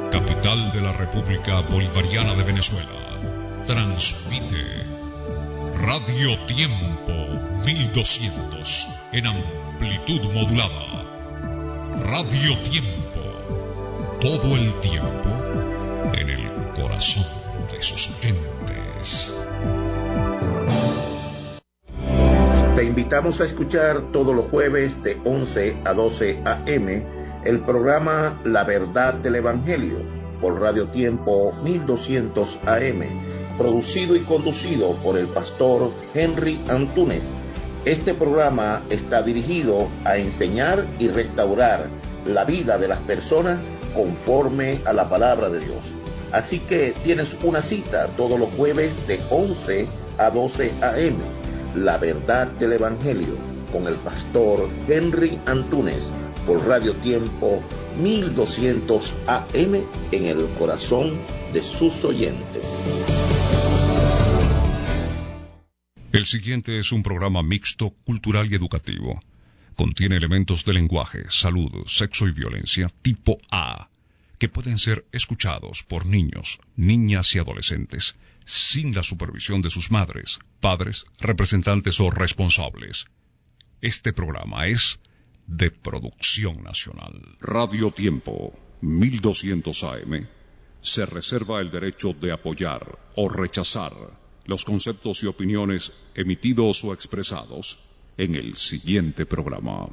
capital de la República Bolivariana de Venezuela, transmite Radio Tiempo 1200 en amplitud modulada. Radio Tiempo, todo el tiempo en el corazón de sus oyentes. Te invitamos a escuchar todos los jueves de 11 a 12 a.m. el programa La Verdad del Evangelio por Radio Tiempo 1200 AM, producido y conducido por el pastor Henry Antúnez. Este programa está dirigido a enseñar y restaurar la vida de las personas conforme a la palabra de Dios. Así que tienes una cita todos los jueves de 11 a 12 a.m. La Verdad del Evangelio con el pastor Henry Antúnez por Radio Tiempo 1200 AM en el corazón de sus oyentes. El siguiente es un programa mixto, cultural y educativo. Contiene elementos de lenguaje, salud, sexo y violencia tipo A, que pueden ser escuchados por niños, niñas y adolescentes, sin la supervisión de sus madres, padres, representantes o responsables. Este programa es de producción nacional. Radio Tiempo 1200 AM se reserva el derecho de apoyar o rechazar los conceptos y opiniones emitidos o expresados en el siguiente programa.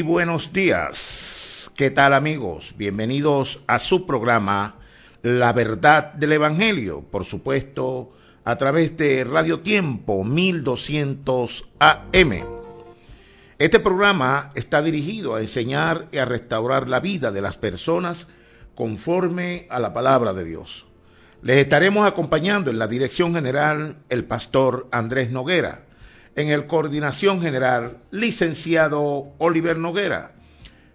Buenos días, ¿qué tal amigos? Bienvenidos a su programa La Verdad del Evangelio, por supuesto a través de Radio Tiempo 1200 AM. Este programa está dirigido a enseñar y a restaurar la vida de las personas conforme a la palabra de Dios. Les estaremos acompañando en la dirección general el pastor Andrés Noguera, en el coordinación general, licenciado Oliver Noguera,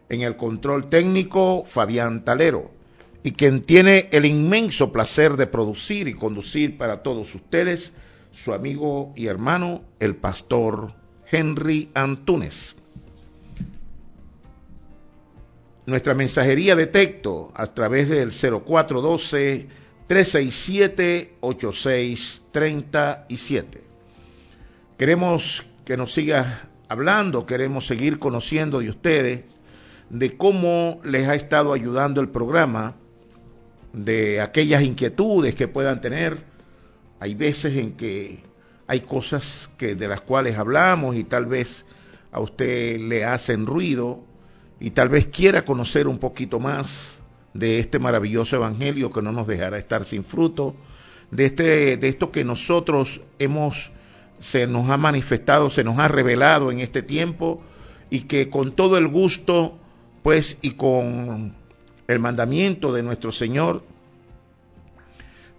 en el control técnico, Fabián Talero, y quien tiene el inmenso placer de producir y conducir para todos ustedes, su amigo y hermano, el pastor Henry Antúnez. Nuestra mensajería de texto a través del 0412-367-8637. Queremos que nos siga hablando, queremos seguir conociendo de ustedes, de cómo les ha estado ayudando el programa, de aquellas inquietudes que puedan tener. Hay veces en que hay cosas de las cuales hablamos y tal vez a usted le hacen ruido y tal vez quiera conocer un poquito más de este maravilloso evangelio que no nos dejará estar sin fruto, de esto que nosotros se nos ha manifestado, se nos ha revelado en este tiempo, y que con todo el gusto, pues, y con el mandamiento de nuestro Señor,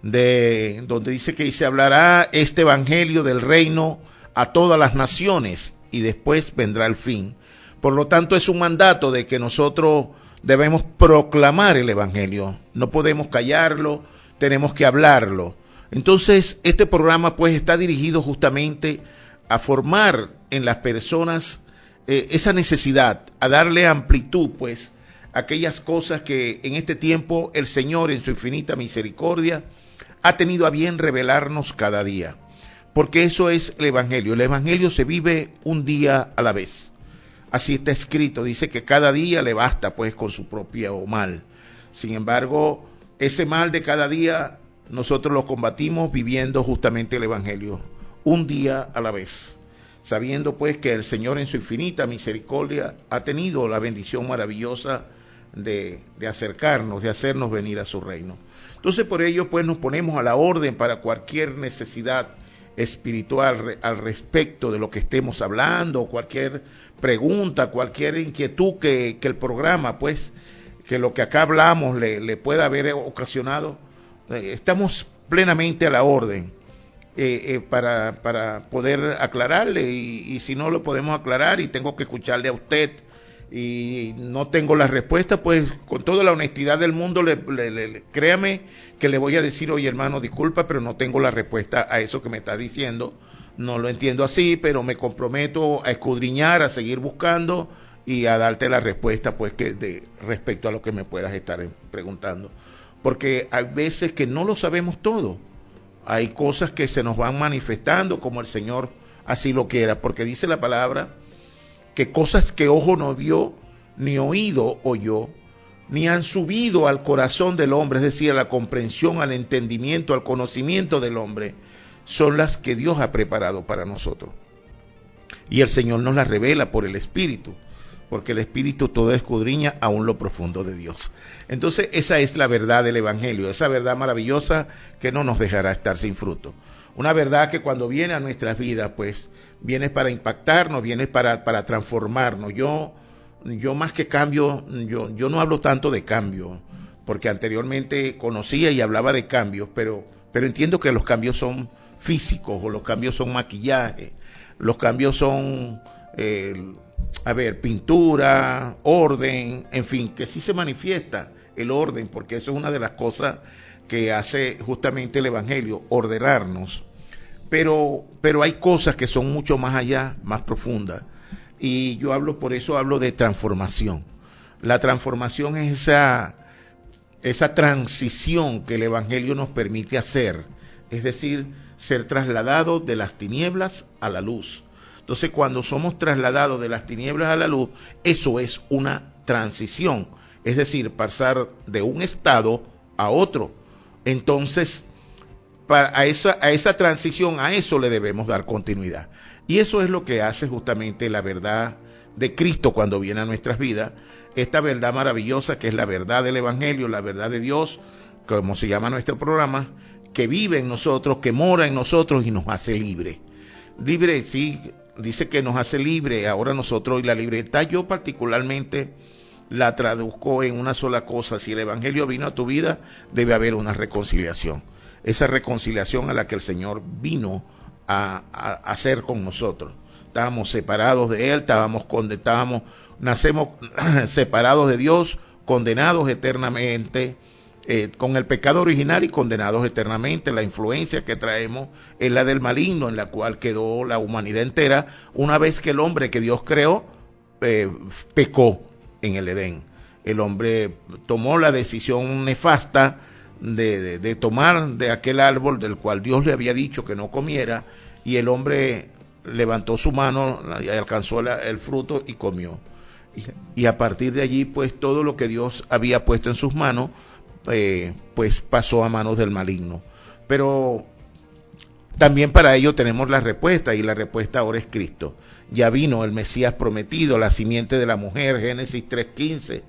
donde dice que se hablará este evangelio del reino a todas las naciones y después vendrá el fin. Por lo tanto, es un mandato de que nosotros debemos proclamar el evangelio, no podemos callarlo, tenemos que hablarlo. Entonces, este programa pues está dirigido justamente a formar en las personas esa necesidad, a darle amplitud pues a aquellas cosas que en este tiempo el Señor en su infinita misericordia ha tenido a bien revelarnos cada día. Porque eso es el evangelio. El evangelio se vive un día a la vez. Así está escrito, dice que cada día le basta pues con su propio mal. Sin embargo, ese mal de cada día nosotros lo combatimos viviendo justamente el evangelio, un día a la vez, sabiendo pues que el Señor en su infinita misericordia ha tenido la bendición maravillosa de acercarnos, de hacernos venir a su reino. Entonces por ello pues nos ponemos a la orden para cualquier necesidad espiritual al respecto de lo que estemos hablando, cualquier pregunta, cualquier inquietud que el programa, pues, que lo que acá hablamos le pueda haber ocasionado. Estamos plenamente a la orden para poder aclararle, y si no lo podemos aclarar y tengo que escucharle a usted y no tengo la respuesta, pues con toda la honestidad del mundo, créame que le voy a decir: oye hermano, disculpa, pero no tengo la respuesta a eso que me está diciendo, no lo entiendo así, pero me comprometo a escudriñar, a seguir buscando y a darte la respuesta, pues, respecto a lo que me puedas estar preguntando, porque hay veces que no lo sabemos todo, hay cosas que se nos van manifestando como el Señor así lo quiera, porque dice la palabra que cosas que ojo no vio, ni oído oyó, ni han subido al corazón del hombre, es decir, a la comprensión, al entendimiento, al conocimiento del hombre, son las que Dios ha preparado para nosotros. Y el Señor nos las revela por el Espíritu, porque el Espíritu todo escudriña aún lo profundo de Dios. Entonces esa es la verdad del Evangelio, esa verdad maravillosa que no nos dejará estar sin fruto. Una verdad que cuando viene a nuestras vidas, pues, viene para impactarnos, viene para transformarnos. Yo más que cambio, yo no hablo tanto de cambio, porque anteriormente conocía y hablaba de cambios, pero entiendo que los cambios son físicos, o los cambios son maquillaje, los cambios son, pintura, orden, en fin, que sí se manifiesta el orden, porque eso es una de las cosas que hace justamente el Evangelio, ordenarnos. Pero hay cosas que son mucho más allá, más profundas. Y por eso hablo de transformación. La transformación es esa transición que el Evangelio nos permite hacer. Es decir, ser trasladados de las tinieblas a la luz. Entonces, cuando somos trasladados de las tinieblas a la luz, eso es una transición. Es decir, pasar de un estado a otro. Entonces, a esa transición, a eso le debemos dar continuidad. Y eso es lo que hace justamente la verdad de Cristo cuando viene a nuestras vidas. Esta verdad maravillosa que es la verdad del Evangelio, la verdad de Dios, como se llama nuestro programa, que vive en nosotros, que mora en nosotros y nos hace libre. Libre, sí, dice que nos hace libre. Ahora nosotros, y la libertad yo particularmente la traduzco en una sola cosa: si el Evangelio vino a tu vida, debe haber una reconciliación. Esa reconciliación a la que el Señor vino a hacer con nosotros. Estábamos separados de Él, nacemos separados de Dios, condenados eternamente, con el pecado original y condenados eternamente. La influencia que traemos es la del maligno, en la cual quedó la humanidad entera, una vez que el hombre que Dios creó pecó en el Edén. El hombre tomó la decisión nefasta de tomar de aquel árbol del cual Dios le había dicho que no comiera, y el hombre levantó su mano y alcanzó el fruto y comió. Y a partir de allí, pues, todo lo que Dios había puesto en sus manos, pues pasó a manos del maligno. Pero también para ello tenemos la respuesta, y la respuesta ahora es Cristo. Ya vino el Mesías prometido, la simiente de la mujer, Génesis 3:15,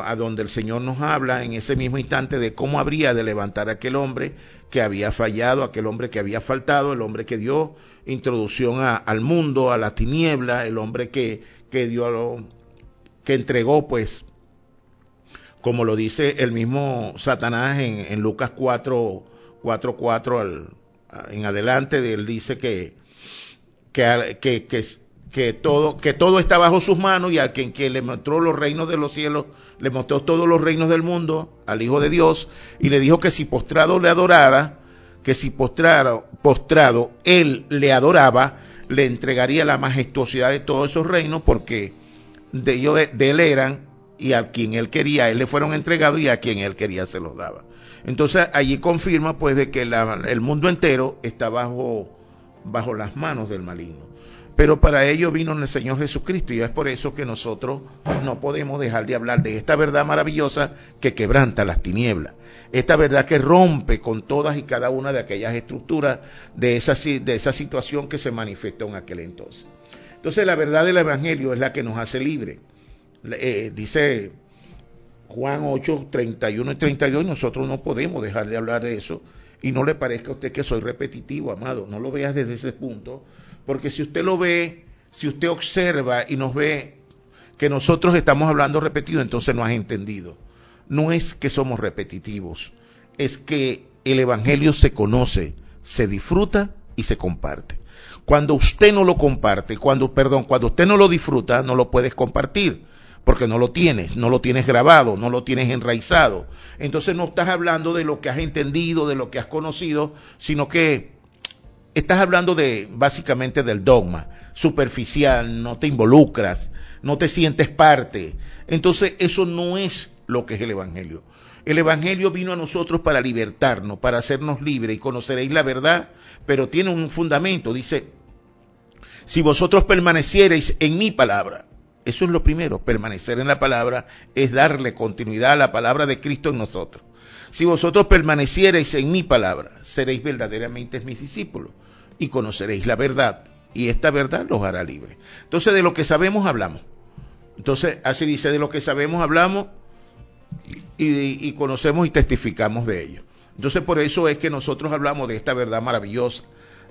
a donde el Señor nos habla en ese mismo instante de cómo habría de levantar a aquel hombre que había fallado, aquel hombre que había faltado, el hombre que dio introducción al mundo, a la tiniebla, el hombre que entregó, pues, como lo dice el mismo Satanás en Lucas 4:4 en adelante. Él dice que todo está bajo sus manos, y a quien le mostró los reinos de los cielos, le mostró todos los reinos del mundo, al Hijo de Dios, y le dijo que si postrado le adorara, que si postrado él le adoraba, le entregaría la majestuosidad de todos esos reinos, porque de él eran, y a quien él quería, a él le fueron entregados, y a quien él quería se los daba. Entonces allí confirma, pues, de que el mundo entero está bajo las manos del maligno. Pero para ello vino el Señor Jesucristo, y es por eso que nosotros no podemos dejar de hablar de esta verdad maravillosa que quebranta las tinieblas, esta verdad que rompe con todas y cada una de aquellas estructuras de esa situación que se manifestó en aquel entonces. Entonces la verdad del Evangelio es la que nos hace libre. Dice Juan 8, 31 y 32, y nosotros no podemos dejar de hablar de eso. Y no le parezca a usted que soy repetitivo, amado, no lo veas desde ese punto, porque si usted lo ve, si usted observa y nos ve que nosotros estamos hablando repetido, entonces no has entendido. No es que somos repetitivos, es que el evangelio se conoce, se disfruta y se comparte. Cuando usted no lo comparte, cuando usted no lo disfruta, no lo puedes compartir, porque no lo tienes grabado, no lo tienes enraizado. Entonces no estás hablando de lo que has entendido, de lo que has conocido, sino que estás hablando básicamente del dogma, superficial, no te involucras, no te sientes parte. Entonces eso no es lo que es el evangelio. El evangelio vino a nosotros para libertarnos, para hacernos libres, y conoceréis la verdad, pero tiene un fundamento, dice, si vosotros permaneciereis en mi palabra. Eso es lo primero, permanecer en la palabra es darle continuidad a la palabra de Cristo en nosotros. Si vosotros permaneciereis en mi palabra, seréis verdaderamente mis discípulos y conoceréis la verdad, y esta verdad los hará libres. Entonces, de lo que sabemos hablamos. Entonces, así dice, de lo que sabemos hablamos y conocemos y testificamos de ello. Entonces, por eso es que nosotros hablamos de esta verdad maravillosa,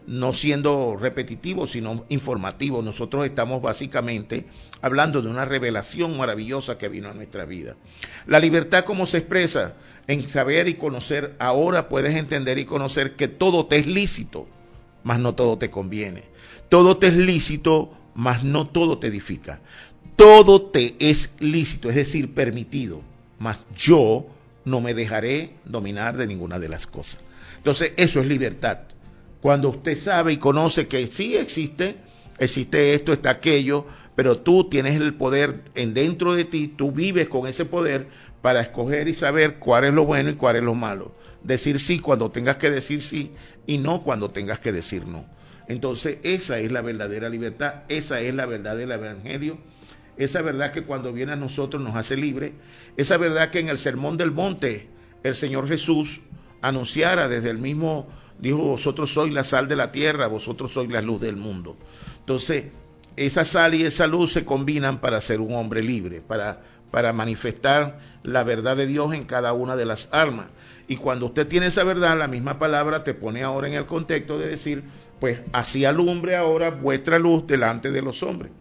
no siendo repetitivos, sino informativos. Nosotros estamos básicamente hablando de una revelación maravillosa que vino a nuestra vida. La libertad, ¿cómo se expresa? En saber y conocer. Ahora puedes entender y conocer que todo te es lícito, mas no todo te conviene. Todo te es lícito, mas no todo te edifica. Todo te es lícito, es decir, permitido, mas yo no me dejaré dominar de ninguna de las cosas. Entonces, eso es libertad. Cuando usted sabe y conoce que sí existe esto, está aquello, pero tú tienes el poder dentro de ti, tú vives con ese poder para escoger y saber cuál es lo bueno y cuál es lo malo. Decir sí cuando tengas que decir sí y no cuando tengas que decir no. Entonces esa es la verdadera libertad, esa es la verdad del evangelio, esa verdad que cuando viene a nosotros nos hace libre, esa verdad que en el Sermón del Monte el Señor Jesús anunciara desde el mismo. Dijo, vosotros sois la sal de la tierra, vosotros sois la luz del mundo. Entonces, esa sal y esa luz se combinan para ser un hombre libre, para manifestar la verdad de Dios en cada una de las almas. Y cuando usted tiene esa verdad, la misma palabra te pone ahora en el contexto de decir, pues así alumbre ahora vuestra luz delante de los hombres.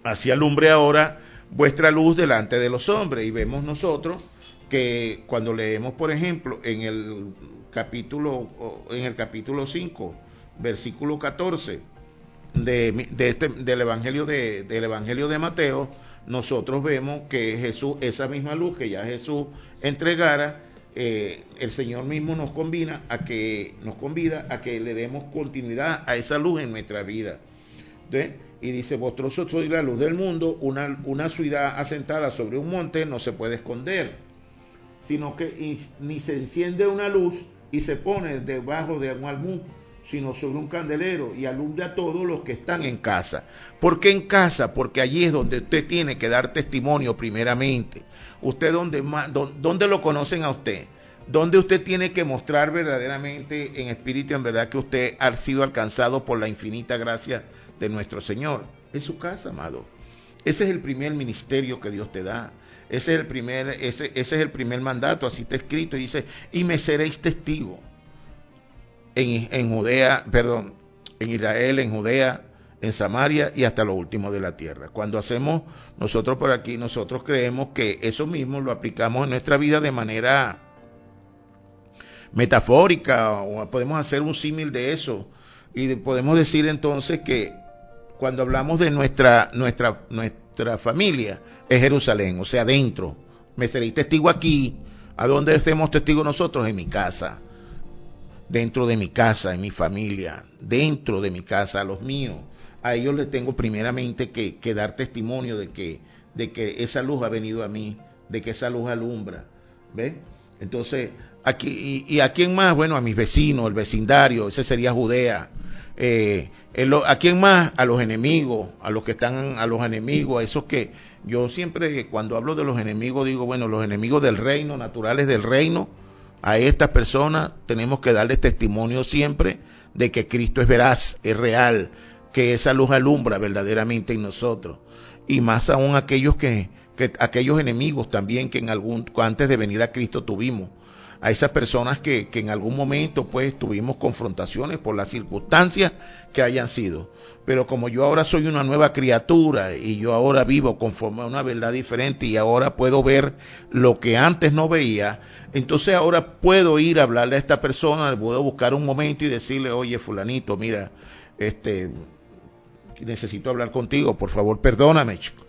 Así alumbre ahora vuestra luz delante de los hombres. Y vemos nosotros que cuando leemos, por ejemplo, en el capítulo 5, versículo 14 del Evangelio de Mateo, nosotros vemos que Jesús, esa misma luz que ya Jesús entregara, el Señor mismo nos convida a que le demos continuidad a esa luz en nuestra vida. ¿Sí? Y dice, vosotros sois la luz del mundo, una ciudad asentada sobre un monte no se puede esconder, sino que ni se enciende una luz y se pone debajo de un almud, sino sobre un candelero y alumbra a todos los que están en casa. ¿Por qué en casa? Porque allí es donde usted tiene que dar testimonio primeramente. Usted ¿dónde lo conocen a usted? Donde usted tiene que mostrar verdaderamente en espíritu, en verdad, que usted ha sido alcanzado por la infinita gracia de nuestro Señor. Es su casa, amado. Ese es el primer ministerio que Dios te da. Ese es el primer mandato, así está escrito, y dice, y me seréis testigo en Israel, en Judea, en Samaria y hasta lo último de la tierra. Cuando hacemos nosotros por aquí, nosotros creemos que eso mismo lo aplicamos en nuestra vida de manera metafórica, o podemos hacer un símil de eso, y podemos decir entonces que cuando hablamos de nuestra familia es Jerusalén, o sea, dentro. Me seréis testigo aquí. ¿A dónde estemos testigos nosotros? En mi casa. Dentro de mi casa, en mi familia. Dentro de mi casa, a los míos. A ellos les tengo primeramente que dar testimonio de que esa luz ha venido a mí, de que esa luz alumbra. ¿Ves? Entonces, aquí, ¿y a quién más? Bueno, a mis vecinos, el vecindario, ese sería Judea. ¿A quién más? A los enemigos, a los enemigos, a esos que yo siempre cuando hablo de los enemigos digo, bueno, los enemigos del reino, naturales del reino, a estas personas tenemos que darles testimonio siempre de que Cristo es veraz, es real, que esa luz alumbra verdaderamente en nosotros, y más aún aquellos que que aquellos enemigos también que antes de venir a Cristo tuvimos, a esas personas que en algún momento pues tuvimos confrontaciones por las circunstancias que hayan sido. Pero como yo ahora soy una nueva criatura y yo ahora vivo conforme a una verdad diferente y ahora puedo ver lo que antes no veía, entonces ahora puedo ir a hablarle a esta persona, le puedo buscar un momento y decirle, oye fulanito, mira, necesito hablar contigo, por favor perdóname, chico.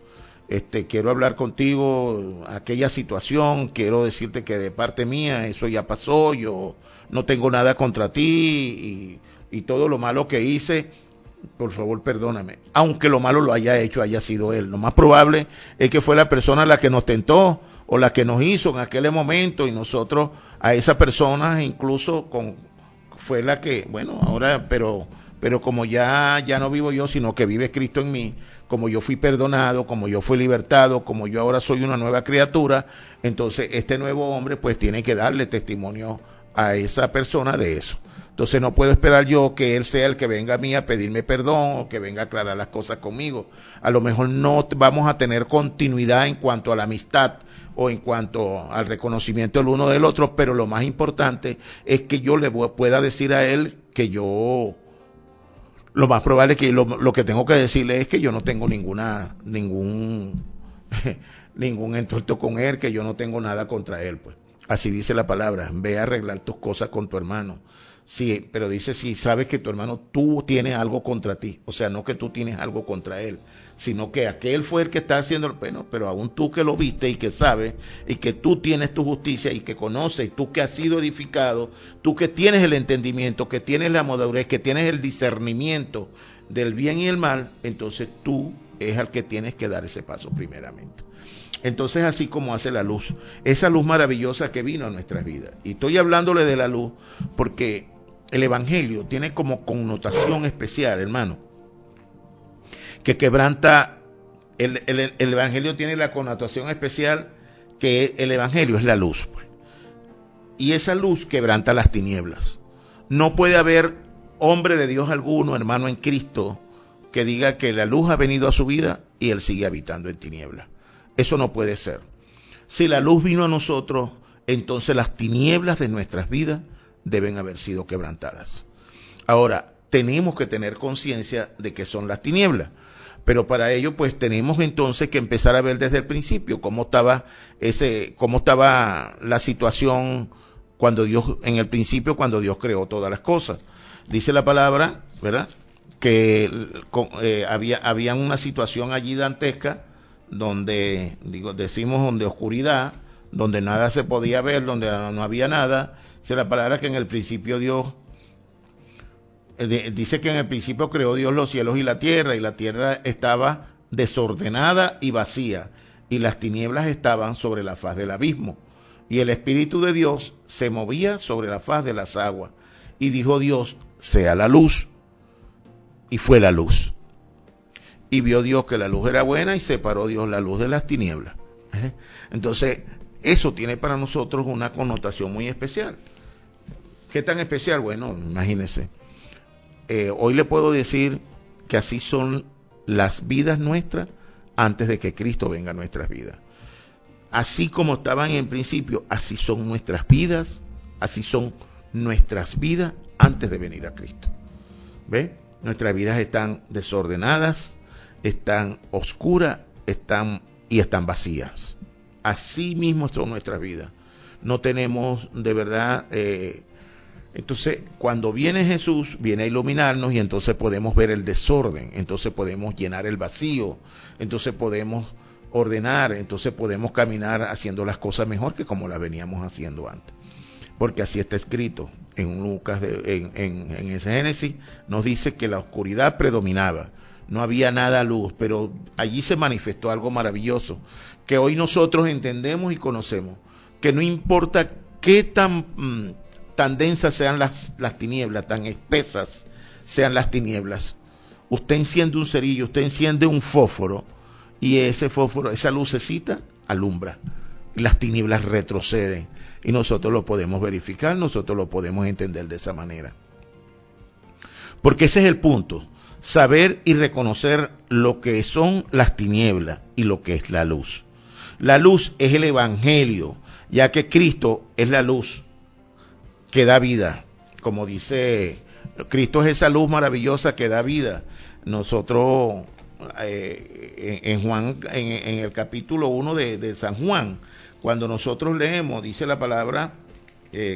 Quiero hablar contigo, aquella situación, quiero decirte que de parte mía eso ya pasó, yo no tengo nada contra ti y todo lo malo que hice, por favor perdóname, aunque lo malo lo haya hecho, haya sido él. Lo más probable es que fue la persona la que nos tentó o la que nos hizo en aquel momento y nosotros a esa persona incluso fue la que, bueno, ahora, pero como ya no vivo yo, sino que vive Cristo en mí, como yo fui perdonado, como yo fui libertado, como yo ahora soy una nueva criatura, entonces este nuevo hombre pues tiene que darle testimonio a esa persona de eso. Entonces no puedo esperar yo que él sea el que venga a mí a pedirme perdón o que venga a aclarar las cosas conmigo. A lo mejor no vamos a tener continuidad en cuanto a la amistad o en cuanto al reconocimiento el uno del otro, pero lo más importante es que yo le pueda decir a él que yo... Lo más probable es que lo que tengo que decirle es que yo no tengo ningún entuerto con él, que yo no tengo nada contra él, pues. Así dice la palabra, ve a arreglar tus cosas con tu hermano. Sí, pero dice, si sabes que tu hermano, tú tienes algo contra ti, o sea, no que tú tienes algo contra él, sino que aquel fue el que está haciendo, bueno, pero aún tú que lo viste y que sabes, y que tú tienes tu justicia y que conoces, y tú que has sido edificado, tú que tienes el entendimiento, que tienes la madurez, que tienes el discernimiento del bien y el mal, entonces tú es al que tienes que dar ese paso primeramente. Entonces así como hace la luz, esa luz maravillosa que vino a nuestras vidas. Y estoy hablándole de la luz porque el Evangelio tiene como connotación especial, hermano, que quebranta, el Evangelio tiene la connotación especial que el Evangelio es la luz, pues. Y esa luz quebranta las tinieblas. No puede haber hombre de Dios alguno, hermano en Cristo, que diga que la luz ha venido a su vida y él sigue habitando en tinieblas. Eso no puede ser. Si la luz vino a nosotros, entonces las tinieblas de nuestras vidas deben haber sido quebrantadas. Ahora, tenemos que tener conciencia de que son las tinieblas, pero para ello pues tenemos entonces que empezar a ver desde el principio cómo estaba la situación en el principio cuando Dios creó todas las cosas. Dice la palabra, ¿verdad?, que había una situación allí dantesca donde, donde oscuridad, donde nada se podía ver, donde no había nada. Dice la palabra que en el principio Dios, dice que en el principio creó Dios los cielos y la tierra estaba desordenada y vacía, y las tinieblas estaban sobre la faz del abismo, y el Espíritu de Dios se movía sobre la faz de las aguas, y dijo Dios, sea la luz, y fue la luz. Y vio Dios que la luz era buena, y separó Dios la luz de las tinieblas. Entonces, eso tiene para nosotros una connotación muy especial. ¿Qué tan especial? Bueno, imagínense. Hoy le puedo decir que así son las vidas nuestras antes de que Cristo venga a nuestras vidas. Así como estaban en principio, así son nuestras vidas, así son nuestras vidas antes de venir a Cristo. ¿Ve? Nuestras vidas están desordenadas, están oscuras, están vacías. Así mismo son nuestras vidas. No tenemos de verdad... Entonces, cuando viene Jesús, viene a iluminarnos y entonces podemos ver el desorden, entonces podemos llenar el vacío, entonces podemos ordenar, entonces podemos caminar haciendo las cosas mejor que como las veníamos haciendo antes. Porque así está escrito en Lucas, en ese Génesis, nos dice que la oscuridad predominaba, no había nada luz, pero allí se manifestó algo maravilloso, que hoy nosotros entendemos y conocemos, que no importa qué tan densas sean las tinieblas, tan espesas sean las tinieblas, usted enciende un cerillo, usted enciende un fósforo, y ese fósforo, esa lucecita, alumbra, y las tinieblas retroceden, y nosotros lo podemos verificar, nosotros lo podemos entender de esa manera. Porque ese es el punto, saber y reconocer lo que son las tinieblas y lo que es la luz. La luz es el evangelio, ya que Cristo es la luz que da vida. Como dice, Cristo es esa luz maravillosa que da vida. Nosotros, en Juan, en el capítulo 1 de San Juan, cuando nosotros leemos, dice la palabra,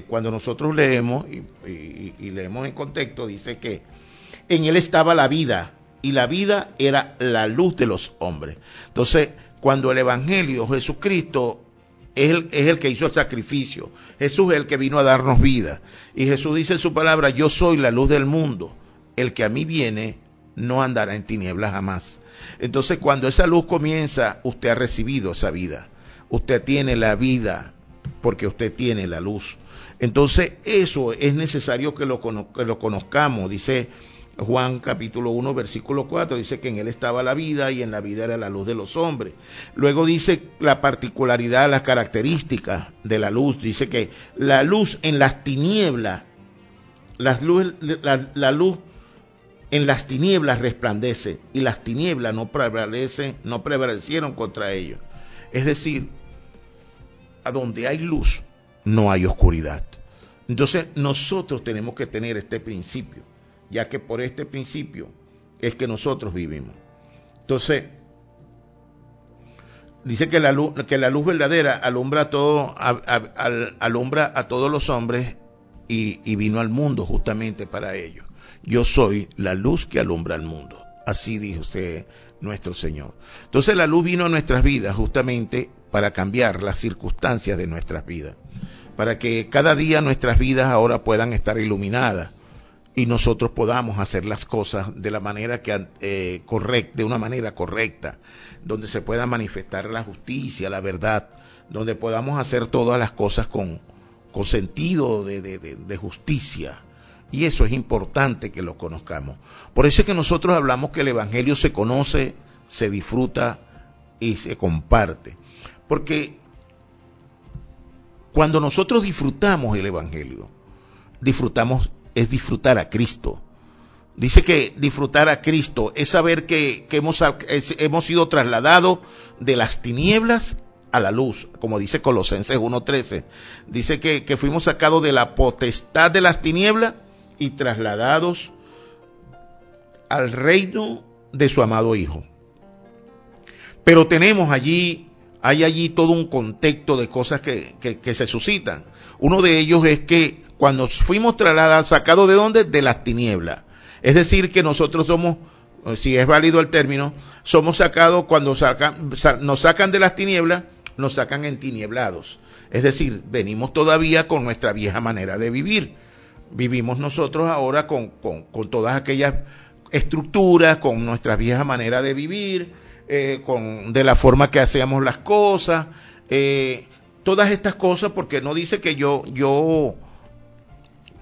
cuando nosotros leemos y leemos en contexto, dice que en él estaba la vida, y la vida era la luz de los hombres. Entonces, cuando el evangelio, Jesucristo es el que hizo el sacrificio, Jesús es el que vino a darnos vida, y Jesús dice en su palabra: yo soy la luz del mundo, el que a mí viene no andará en tinieblas jamás. Entonces, cuando esa luz comienza, usted ha recibido esa vida, usted tiene la vida porque usted tiene la luz. Entonces, eso es necesario que lo conozcamos. Dice Juan capítulo 1 versículo 4, dice que en él estaba la vida y en la vida era la luz de los hombres. Luego dice la particularidad, las características de la luz. Dice que la luz en las tinieblas, la luz en las tinieblas resplandece, y las tinieblas no prevalecieron contra ellos. Es decir, a donde hay luz no hay oscuridad. Entonces nosotros tenemos que tener este principio, ya que por este principio es que nosotros vivimos. Entonces, dice que la luz verdadera alumbra a todos los hombres, y vino al mundo justamente para ello. Yo soy la luz que alumbra al mundo. Así dijo nuestro Señor. Entonces la luz vino a nuestras vidas justamente para cambiar las circunstancias de nuestras vidas, para que cada día nuestras vidas ahora puedan estar iluminadas y nosotros podamos hacer las cosas de la manera correcta, de una manera correcta, donde se pueda manifestar la justicia, la verdad, donde podamos hacer todas las cosas con sentido de justicia. Y eso es importante que lo conozcamos. Por eso es que nosotros hablamos que el evangelio se conoce, se disfruta y se comparte. Porque cuando nosotros disfrutamos el evangelio, es disfrutar a Cristo. Dice que disfrutar a Cristo es saber que hemos sido trasladados de las tinieblas a la luz, como dice Colosenses 1:13. Dice que fuimos sacados de la potestad de las tinieblas y trasladados al reino de su amado Hijo. Pero hay allí todo un contexto de cosas que se suscitan. Uno de ellos es que cuando fuimos trasladados, sacados ¿de dónde? De las tinieblas. Es decir, que nosotros somos, si es válido el término, somos sacados cuando nos sacan de las tinieblas, nos sacan entinieblados. Es decir, venimos todavía con nuestra vieja manera de vivir. Vivimos nosotros ahora con todas aquellas estructuras, con nuestra vieja manera de vivir, de la forma que hacíamos las cosas, todas estas cosas, porque no dice que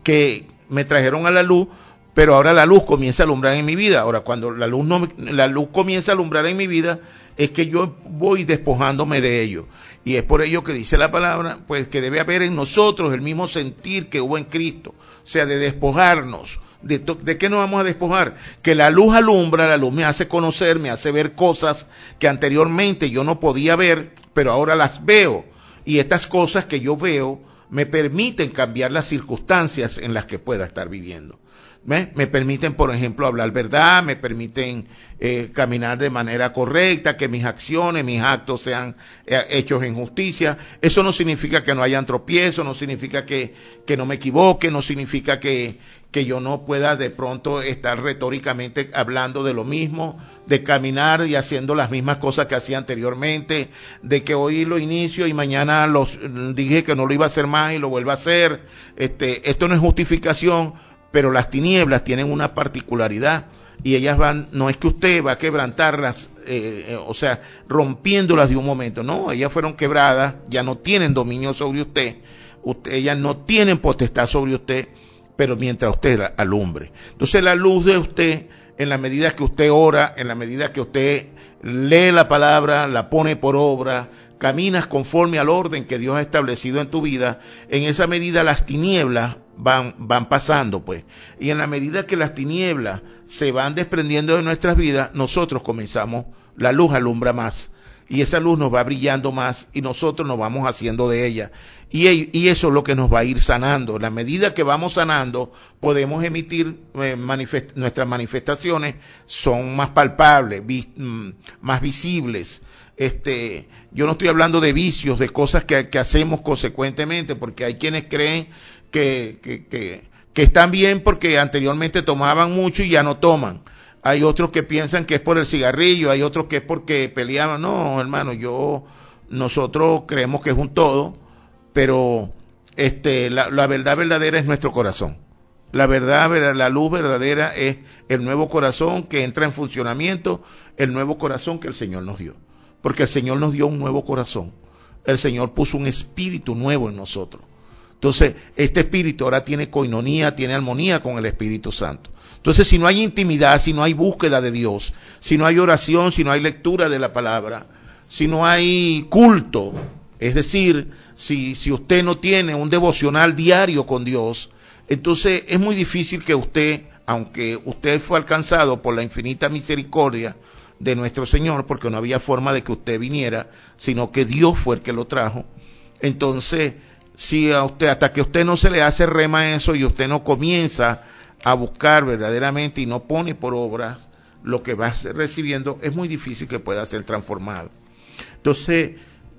que me trajeron a la luz, pero ahora la luz comienza a alumbrar en mi vida. Ahora, cuando la luz comienza a alumbrar en mi vida, es que yo voy despojándome de ello. Y es por ello que dice la palabra, pues que debe haber en nosotros el mismo sentir que hubo en Cristo. O sea, de despojarnos. ¿De qué nos vamos a despojar? Que la luz alumbra, la luz me hace conocer, me hace ver cosas que anteriormente yo no podía ver, pero ahora las veo. Y estas cosas que yo veo me permiten cambiar las circunstancias en las que pueda estar viviendo. Me permiten, por ejemplo, hablar verdad, me permiten caminar de manera correcta, que mis acciones, mis actos sean hechos en justicia. Eso no significa que no hayan tropiezos, no significa que no me equivoque, no significa que yo no pueda de pronto estar retóricamente hablando de lo mismo, de caminar y haciendo las mismas cosas que hacía anteriormente, de que hoy lo inicio y mañana dije que no lo iba a hacer más y lo vuelvo a hacer. Esto no es justificación, pero las tinieblas tienen una particularidad y ellas no es que usted va a quebrantarlas, o sea, rompiéndolas de un momento. No, ellas fueron quebradas, ya no tienen dominio sobre usted, ellas no tienen potestad sobre usted, pero mientras usted alumbre. Entonces la luz de usted, en la medida que usted ora, en la medida que usted lee la palabra, la pone por obra, caminas conforme al orden que Dios ha establecido en tu vida, en esa medida las tinieblas van pasando, pues. Y en la medida que las tinieblas se van desprendiendo de nuestras vidas, nosotros comenzamos, la luz alumbra más. y esa luz nos va brillando más y nosotros nos vamos haciendo de ella. Y eso es lo que nos va a ir sanando. En la medida que vamos sanando, podemos emitir nuestras manifestaciones, son más palpables, más visibles. Yo no estoy hablando de vicios, de cosas que hacemos consecuentemente, porque hay quienes creen que están bien porque anteriormente tomaban mucho y ya no toman. Hay otros que piensan que es por el cigarrillo, hay otros que es porque peleaban. No, hermano, nosotros creemos que es un todo, pero la verdad verdadera es nuestro corazón. La verdad, la luz verdadera es el nuevo corazón que entra en funcionamiento, el nuevo corazón que el Señor nos dio. Porque el Señor nos dio un nuevo corazón. El Señor puso un espíritu nuevo en nosotros. Entonces, este espíritu ahora tiene coinonía, tiene armonía con el Espíritu Santo. Entonces, si no hay intimidad, si no hay búsqueda de Dios, si no hay oración, si no hay lectura de la palabra, si no hay culto, es decir, si usted no tiene un devocional diario con Dios, entonces es muy difícil que usted, aunque usted fue alcanzado por la infinita misericordia de nuestro Señor, porque no había forma de que usted viniera, sino que Dios fue el que lo trajo, entonces, si a usted, hasta que usted no se le hace rema a eso y usted no comienza a buscar verdaderamente y no pone por obras lo que va recibiendo, es muy difícil que pueda ser transformado. Entonces,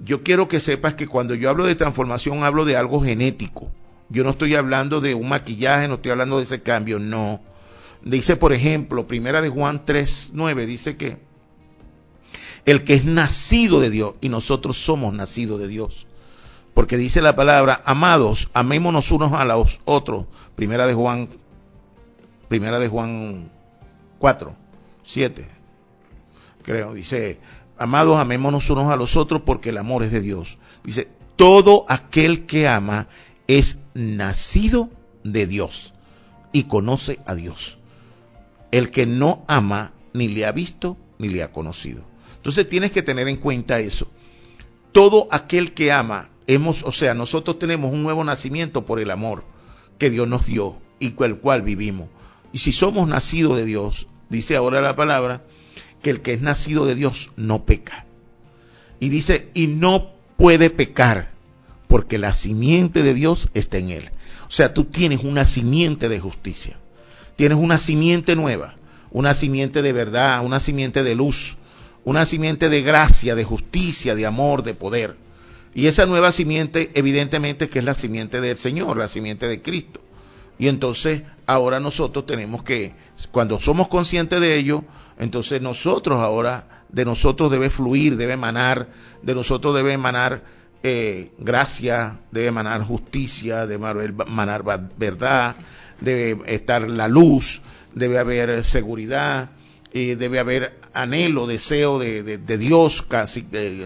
yo quiero que sepas que cuando yo hablo de transformación, hablo de algo genético. Yo no estoy hablando de un maquillaje, no estoy hablando de ese cambio, no. Dice, por ejemplo, primera de Juan 3:9, dice que el que es nacido de Dios, y nosotros somos nacidos de Dios. Porque dice la palabra, amados, amémonos unos a los otros. Primera de Juan 4:7, creo, dice, amados, amémonos unos a los otros porque el amor es de Dios. Dice, todo aquel que ama es nacido de Dios y conoce a Dios. El que no ama ni le ha visto ni le ha conocido. Entonces tienes que tener en cuenta eso. Todo aquel que ama, nosotros tenemos un nuevo nacimiento por el amor que Dios nos dio y con el cual vivimos. Y si somos nacidos de Dios, dice ahora la palabra, que el que es nacido de Dios no peca. Y dice, y no puede pecar, porque la simiente de Dios está en él. O sea, tú tienes una simiente de justicia. Tienes una simiente nueva, una simiente de verdad, una simiente de luz, una simiente de gracia, de justicia, de amor, de poder. Y esa nueva simiente, evidentemente, que es la simiente del Señor, la simiente de Cristo. Y entonces, ahora nosotros tenemos que, cuando somos conscientes de ello, entonces nosotros ahora, de nosotros debe fluir, debe emanar, de nosotros debe emanar gracia, debe emanar justicia, debe emanar verdad, debe estar la luz, debe haber seguridad, debe haber anhelo, deseo de Dios casi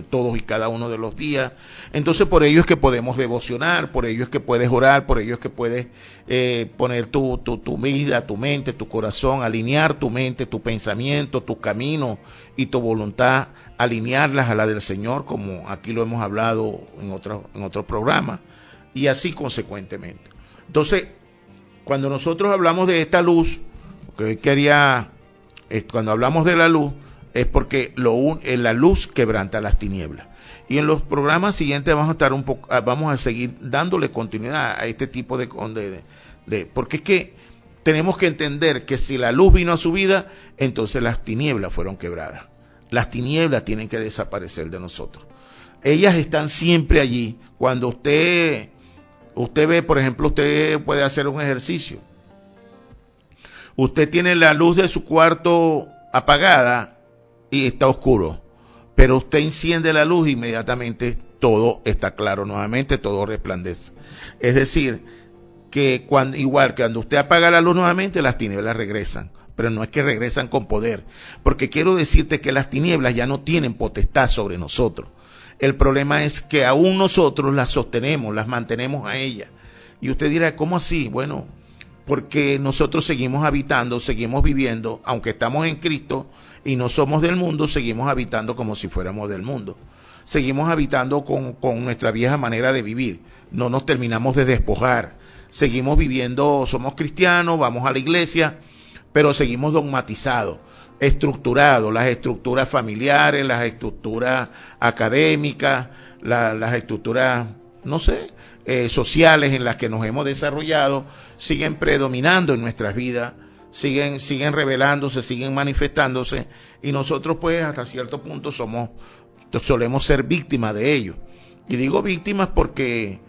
todos y cada uno de los días. Entonces por ello es que podemos devocionar, por ello es que puedes orar, por ello es que puedes poner tu vida, tu mente, tu corazón, alinear tu mente, tu pensamiento, tu camino y tu voluntad, alinearlas a la del Señor, como aquí lo hemos hablado en otro programa, y así consecuentemente. Entonces, cuando nosotros hablamos de esta luz, cuando hablamos de la luz, es porque la luz quebranta las tinieblas. Y en los programas siguientes vamos a seguir dándole continuidad a este tipo de porque es que tenemos que entender que si la luz vino a su vida, entonces las tinieblas fueron quebradas. Las tinieblas tienen que desaparecer de nosotros. Ellas están siempre allí. Cuando usted ve, por ejemplo, usted puede hacer un ejercicio. Usted tiene la luz de su cuarto apagada y está oscuro, pero usted enciende la luz, inmediatamente todo está claro nuevamente, todo resplandece. Es decir, que cuando usted apaga la luz nuevamente, las tinieblas regresan, pero no es que regresan con poder, porque quiero decirte que las tinieblas ya no tienen potestad sobre nosotros. El problema es que aún nosotros las sostenemos, las mantenemos a ellas. Y usted dirá, ¿cómo así? Bueno, porque nosotros seguimos habitando, seguimos viviendo, aunque estamos en Cristo y no somos del mundo, seguimos habitando como si fuéramos del mundo. Seguimos habitando con nuestra vieja manera de vivir, no nos terminamos de despojar. Seguimos viviendo, somos cristianos, vamos a la iglesia, pero seguimos dogmatizados. estructurados, las estructuras familiares, las estructuras académicas, las estructuras, no sé, sociales en las que nos hemos desarrollado, siguen predominando en nuestras vidas, siguen revelándose, siguen manifestándose, y nosotros pues hasta cierto punto solemos ser víctimas de ello. Y digo víctimas porque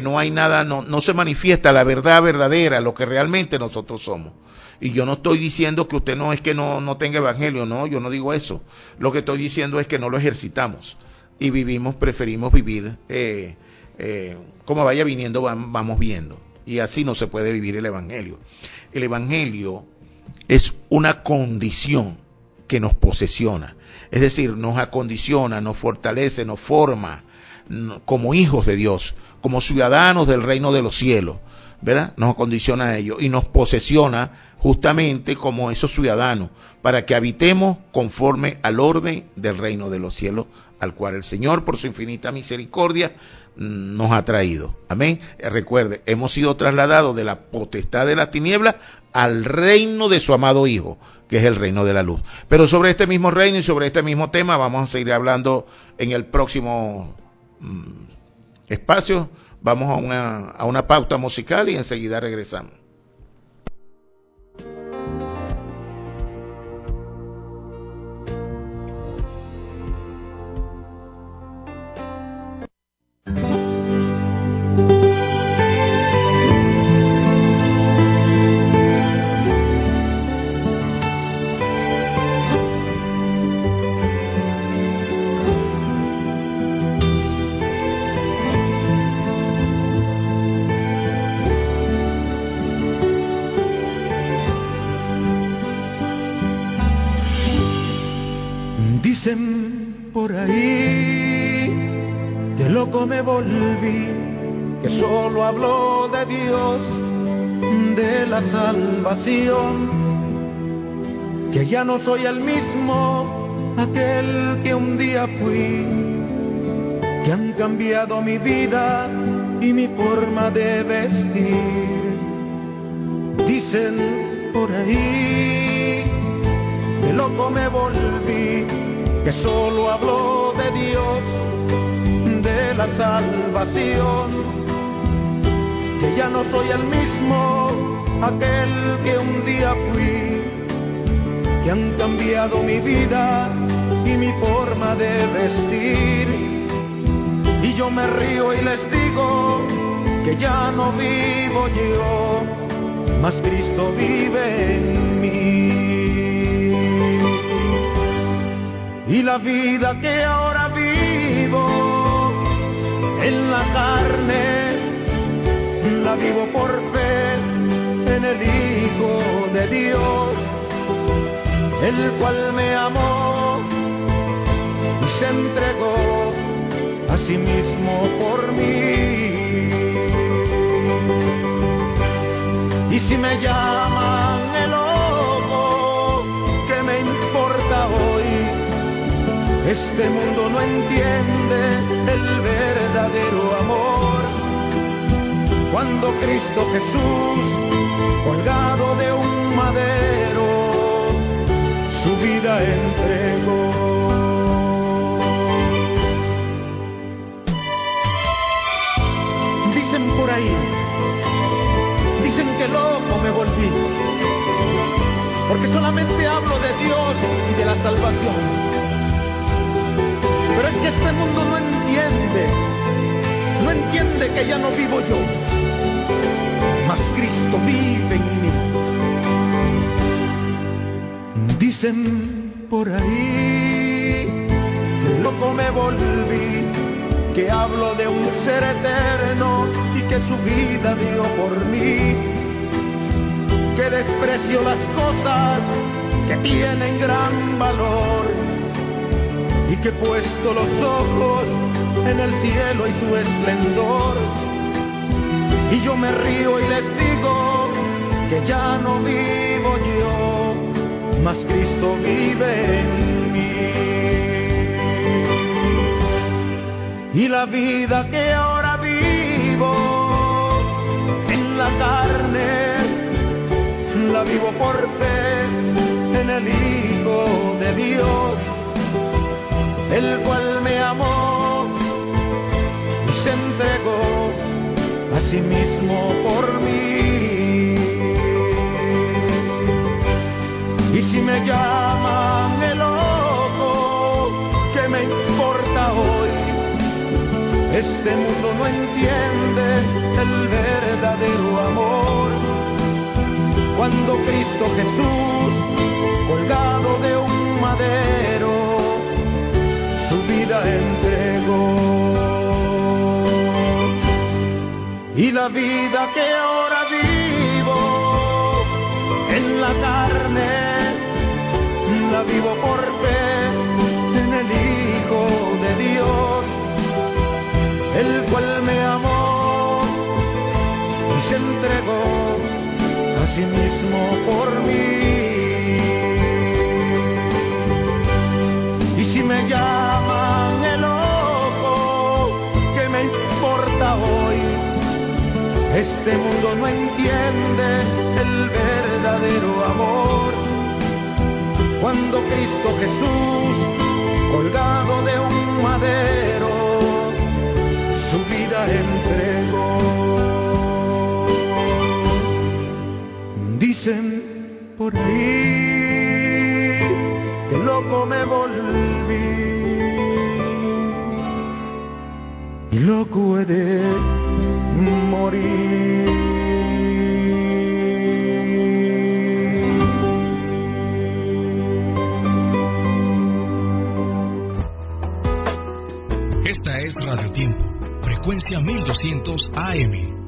no hay nada, no se manifiesta la verdad verdadera, lo que realmente nosotros somos. Y yo no estoy diciendo que usted no es que no tenga evangelio, no, yo no digo eso. Lo que estoy diciendo es que no lo ejercitamos y preferimos vivir como vaya viniendo, vamos viendo. Y así no se puede vivir el evangelio. El evangelio es una condición que nos posesiona, es decir, nos acondiciona, nos fortalece, nos forma como hijos de Dios, como ciudadanos del reino de los cielos, ¿verdad? Nos acondiciona a ello y nos posesiona justamente como esos ciudadanos para que habitemos conforme al orden del reino de los cielos al cual el Señor por su infinita misericordia nos ha traído. Amén. Recuerde, hemos sido trasladados de la potestad de las tinieblas al reino de su amado Hijo, que es el reino de la luz. Pero sobre este mismo reino y sobre este mismo tema vamos a seguir hablando en el próximo espacio. Vamos a una pauta musical y enseguida regresamos. Dicen por ahí que loco me volví, que solo hablo de Dios, de la salvación, que ya no soy el mismo, aquel que un día fui, que han cambiado mi vida y mi forma de vestir. Dicen por ahí que loco me volví, que solo hablo de Dios, de la salvación, que ya no soy el mismo, aquel que un día fui, que han cambiado mi vida y mi forma de vestir. Y yo me río y les digo que ya no vivo yo, mas Cristo vive en mí. Y la vida que ahora vivo en la carne, la vivo por fe en el Hijo de Dios, el cual me amó y se entregó a sí mismo por mí. Y si me llaman el loco, ¿qué me importa hoy? Este mundo no entiende el verdadero amor. Cuando Cristo Jesús, colgado de un madero, su vida entregó. Dicen por ahí, dicen que loco me volví, porque solamente hablo de Dios y de la salvación. Pero es que este mundo no entiende que ya no vivo yo, mas Cristo vive en mí. Dicen por ahí que loco me volví, que hablo de un ser eterno y que su vida dio por mí, que desprecio las cosas que tienen gran valor y que he puesto los ojos en el cielo y su esplendor. Y yo me río y les digo que ya no vivo yo, mas Cristo vive en mí. Y la vida que ahora vivo en la carne, la vivo por fe en el Hijo de Dios, el cual me amó y se entregó a sí mismo por mí. Y si me llaman el loco, ¿qué me importa hoy? Este mundo no entiende el verdadero amor. Cuando Cristo Jesús, colgado de un madero, su vida entregó. Y la vida que ahora vivo en la carne, la vivo por fe en el Hijo de Dios, el cual me amó y se entregó a sí mismo por mí. Y si me llaman el loco, ¿qué me importa hoy? Este mundo no entiende el verdadero amor. Cuando Cristo Jesús, colgado de un madero, su vida entregó. Dicen por ahí que loco me volví y loco he de morir. Esta es Radio Tiempo, frecuencia 1200 AM.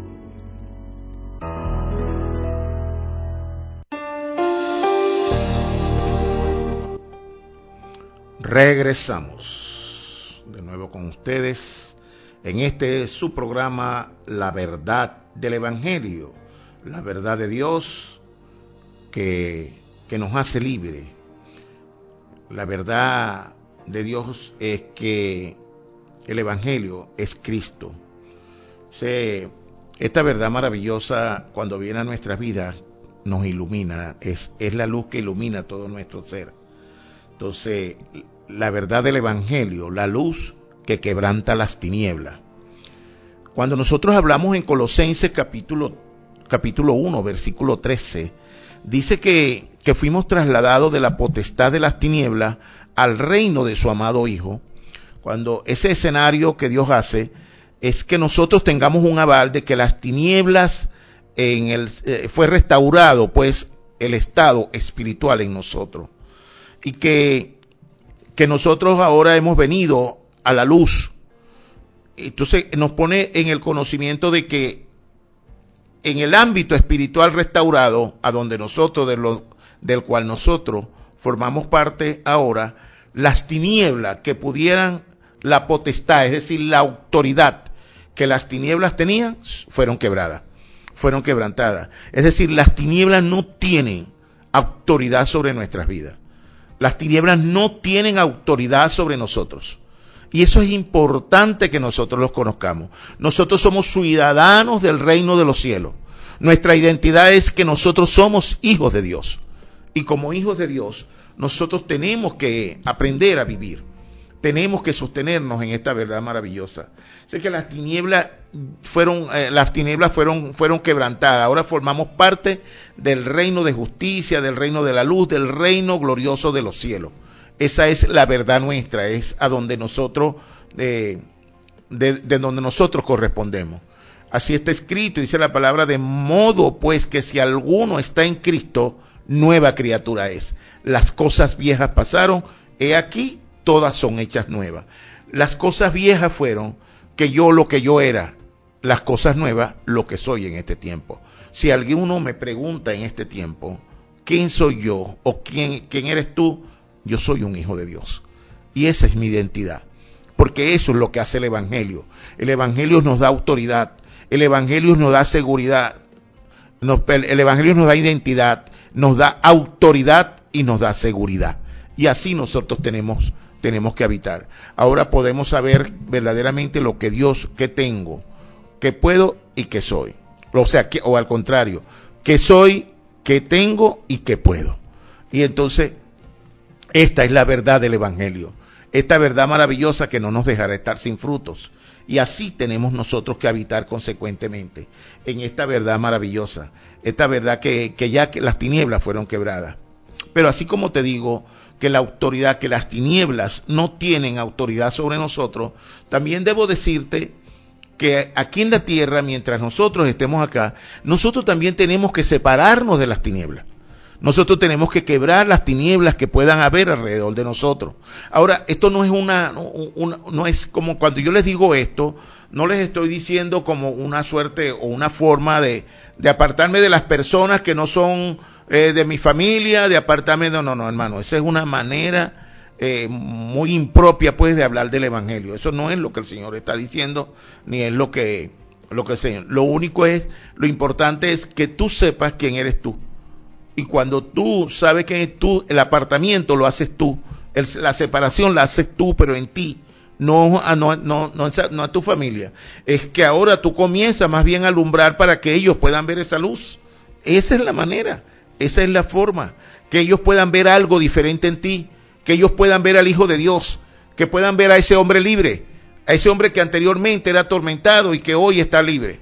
Regresamos de nuevo con ustedes en este su programa La Verdad del Evangelio, la verdad de Dios que nos hace libre. La verdad de Dios es que el Evangelio es Cristo. Esta verdad maravillosa, cuando viene a nuestras vidas, nos ilumina, es la luz que ilumina todo nuestro ser. Entonces, la verdad del Evangelio, la luz que quebranta las tinieblas. Cuando nosotros hablamos en Colosenses capítulo 1, versículo 13, dice que fuimos trasladados de la potestad de las tinieblas al reino de su amado Hijo. Cuando ese escenario que Dios hace es que nosotros tengamos un aval de que las tinieblas fue restaurado, pues, el estado espiritual en nosotros. Y que nosotros ahora hemos venido a la luz. Entonces nos pone en el conocimiento de que en el ámbito espiritual restaurado, a donde nosotros, del cual nosotros formamos parte ahora, las tinieblas que pudieran, la potestad, es decir, la autoridad que las tinieblas tenían, fueron quebradas, fueron quebrantadas. Es decir, las tinieblas no tienen autoridad sobre nuestras vidas. Las tinieblas no tienen autoridad sobre nosotros. Y eso es importante que nosotros los conozcamos. Nosotros somos ciudadanos del reino de los cielos. Nuestra identidad es que nosotros somos hijos de Dios. Y como hijos de Dios, nosotros tenemos que aprender a vivir. Tenemos que sostenernos en esta verdad maravillosa. Sé que las tinieblas fueron quebrantadas. Ahora formamos parte del reino de justicia, del reino de la luz, del reino glorioso de los cielos. Esa es la verdad nuestra, es a donde nosotros, de donde nosotros correspondemos. Así está escrito, dice la palabra, de modo pues que si alguno está en Cristo, nueva criatura es. Las cosas viejas pasaron, he aquí, todas son hechas nuevas. Las cosas viejas fueron lo que yo era, las cosas nuevas, lo que soy en este tiempo. Si alguno me pregunta en este tiempo, ¿quién soy yo? ¿O quién eres tú? Yo soy un hijo de Dios. Y esa es mi identidad. Porque eso es lo que hace el Evangelio. El Evangelio nos da autoridad. El Evangelio nos da seguridad. El Evangelio nos da identidad, nos da autoridad y nos da seguridad. Y así nosotros tenemos que habitar. Ahora podemos saber verdaderamente lo que Dios, que tengo, que puedo y que soy. O sea, o al contrario, que soy, que tengo y que puedo. Y entonces, esta es la verdad del Evangelio. Esta verdad maravillosa que no nos dejará estar sin frutos. Y así tenemos nosotros que habitar consecuentemente en esta verdad maravillosa. Esta verdad que ya que las tinieblas fueron quebradas. Pero así como te digo que la autoridad, que las tinieblas no tienen autoridad sobre nosotros, también debo decirte que aquí en la tierra, mientras nosotros estemos acá, nosotros también tenemos que separarnos de las tinieblas. Nosotros tenemos que quebrar las tinieblas que puedan haber alrededor de nosotros. Ahora, esto no es no es como cuando yo les digo esto, no les estoy diciendo como una suerte o una forma de apartarme de las personas que no son de mi familia, de apartarme, no, hermano, esa es una manera muy impropia pues de hablar del Evangelio. Eso no es lo que el Señor está diciendo, ni es lo que el Señor. Lo importante es que tú sepas quién eres tú. Y cuando tú sabes quién eres tú, el apartamiento lo haces tú, la separación la haces tú, pero en ti, no a tu familia. Es que ahora tú comienzas más bien a alumbrar para que ellos puedan ver esa luz. Esa es la manera, esa es la forma, que ellos puedan ver algo diferente en ti, que ellos puedan ver al Hijo de Dios, que puedan ver a ese hombre libre, a ese hombre que anteriormente era atormentado y que hoy está libre.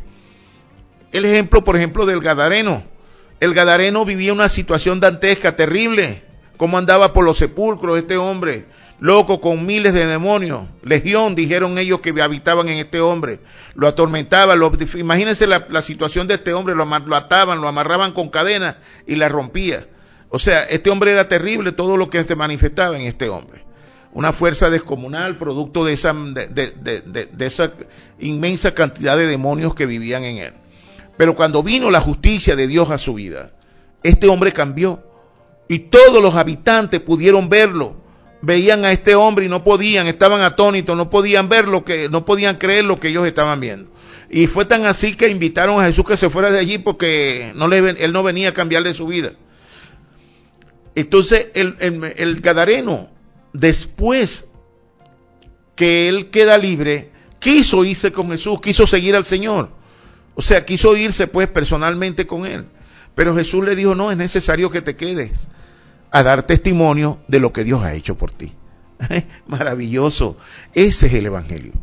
El ejemplo, por ejemplo, del Gadareno. El Gadareno vivía una situación dantesca, terrible, como andaba por los sepulcros este hombre, loco con miles de demonios, legión, dijeron ellos que habitaban en este hombre, lo atormentaban, imagínense la situación de este hombre, lo ataban, lo amarraban con cadenas y la rompía. O sea, este hombre era terrible, todo lo que se manifestaba en este hombre. Una fuerza descomunal, producto de esa inmensa cantidad de demonios que vivían en él. Pero cuando vino la justicia de Dios a su vida, este hombre cambió. Y todos los habitantes pudieron verlo. Veían a este hombre y no podían, estaban atónitos, no podían ver no podían creer lo que ellos estaban viendo. Y fue tan así que invitaron a Jesús que se fuera de allí porque él no venía a cambiarle su vida. Entonces el Gadareno, después que él queda libre, quiso irse con Jesús, quiso seguir al Señor. O sea, quiso irse pues personalmente con él. Pero Jesús le dijo, no, es necesario que te quedes a dar testimonio de lo que Dios ha hecho por ti. Maravilloso. Ese es el Evangelio.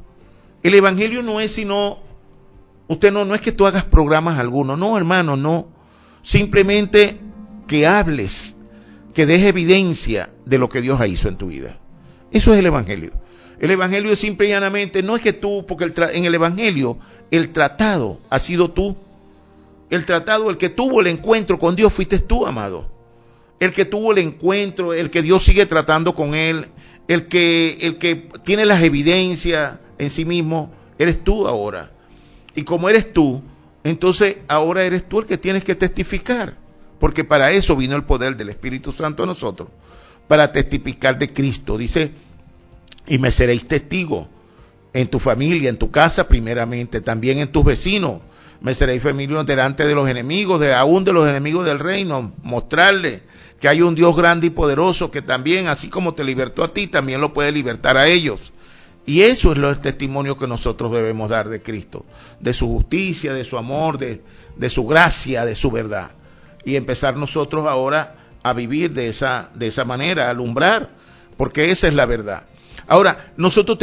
El Evangelio no es sino, no es que tú hagas programas algunos. No, hermano, no. Simplemente que hables, que des evidencia de lo que Dios ha hecho en tu vida. Eso es el Evangelio. El Evangelio es simple y llanamente, no es que tú, porque en el Evangelio el tratado ha sido tú. El tratado, el que tuvo el encuentro con Dios fuiste tú, amado. El que tuvo el encuentro, el que Dios sigue tratando con él, el que tiene las evidencias en sí mismo, eres tú ahora. Y como eres tú, entonces ahora eres tú el que tienes que testificar. Porque para eso vino el poder del Espíritu Santo a nosotros, para testificar de Cristo. Dice, y me seréis testigo en tu familia, en tu casa primeramente, también en tus vecinos. Me seréis familia delante de los enemigos, aún de los enemigos del reino. Mostrarles que hay un Dios grande y poderoso que también, así como te libertó a ti, también lo puede libertar a ellos. Y eso es el testimonio que nosotros debemos dar de Cristo, de su justicia, de su amor, de su gracia, de su verdad. Y empezar nosotros ahora a vivir de esa manera, a alumbrar, porque esa es la verdad. Ahora, nosotros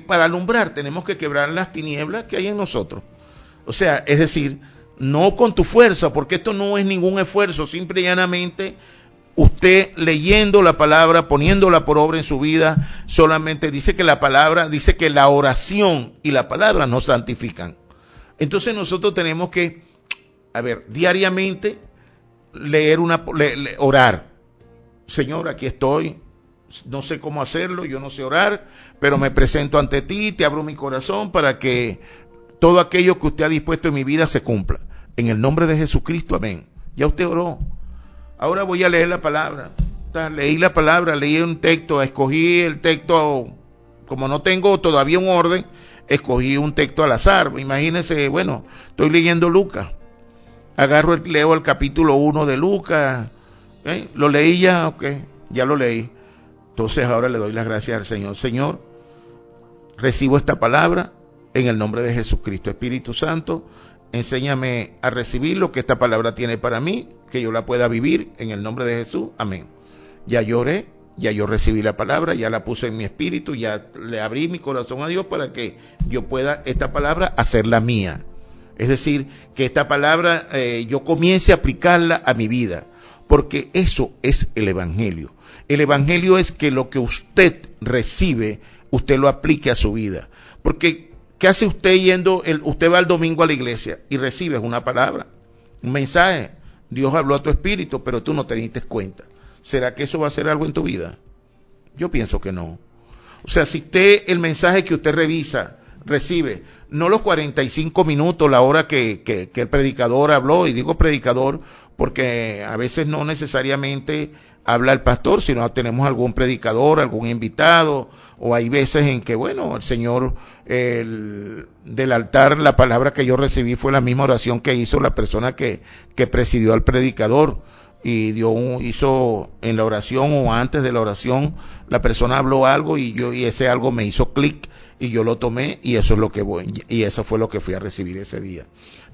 para alumbrar, tenemos que quebrar las tinieblas que hay en nosotros. O sea, es decir, no con tu fuerza, porque esto no es ningún esfuerzo, simple y llanamente usted leyendo la palabra, poniéndola por obra en su vida, solamente dice que la oración y la palabra nos santifican. Entonces nosotros tenemos que, diariamente orar. Señor, aquí estoy. No sé cómo hacerlo, yo no sé orar, pero me presento ante ti, te abro mi corazón para que todo aquello que usted ha dispuesto en mi vida se cumpla. En el nombre de Jesucristo, amén. Ya usted oró. Ahora voy a leer la palabra. Leí la palabra, leí un texto, escogí el texto, como no tengo todavía un orden, escogí un texto al azar. Imagínense, estoy leyendo Lucas. Leo el capítulo 1 de Lucas. ¿Lo leí ya? Ok, ya lo leí. Entonces ahora le doy las gracias al Señor. Señor, recibo esta palabra en el nombre de Jesucristo. Espíritu Santo, enséñame a recibir lo que esta palabra tiene para mí, que yo la pueda vivir en el nombre de Jesús. Amén. ya lloré, ya yo recibí la palabra, ya la puse en mi espíritu, ya le abrí mi corazón a Dios para que yo pueda esta palabra hacerla mía. Es decir, que esta palabra yo comience a aplicarla a mi vida, porque eso es el Evangelio. El Evangelio es que lo que usted recibe, usted lo aplique a su vida. Porque, ¿qué hace usted usted va el domingo a la iglesia y recibes una palabra, un mensaje? Dios habló a tu espíritu, pero tú no te diste cuenta. ¿Será que eso va a hacer algo en tu vida? Yo pienso que no. O sea, si el mensaje que usted recibe, no los 45 minutos, la hora que el predicador habló, y digo predicador porque a veces no necesariamente habla el pastor, sino tenemos algún predicador, algún invitado, o hay veces en que, bueno, el Señor, del altar, la palabra que yo recibí fue la misma oración que hizo la persona que presidió al predicador, y hizo en la oración o antes de la oración, la persona habló algo y ese algo me hizo clic y yo lo tomé y eso fue lo que fui a recibir ese día.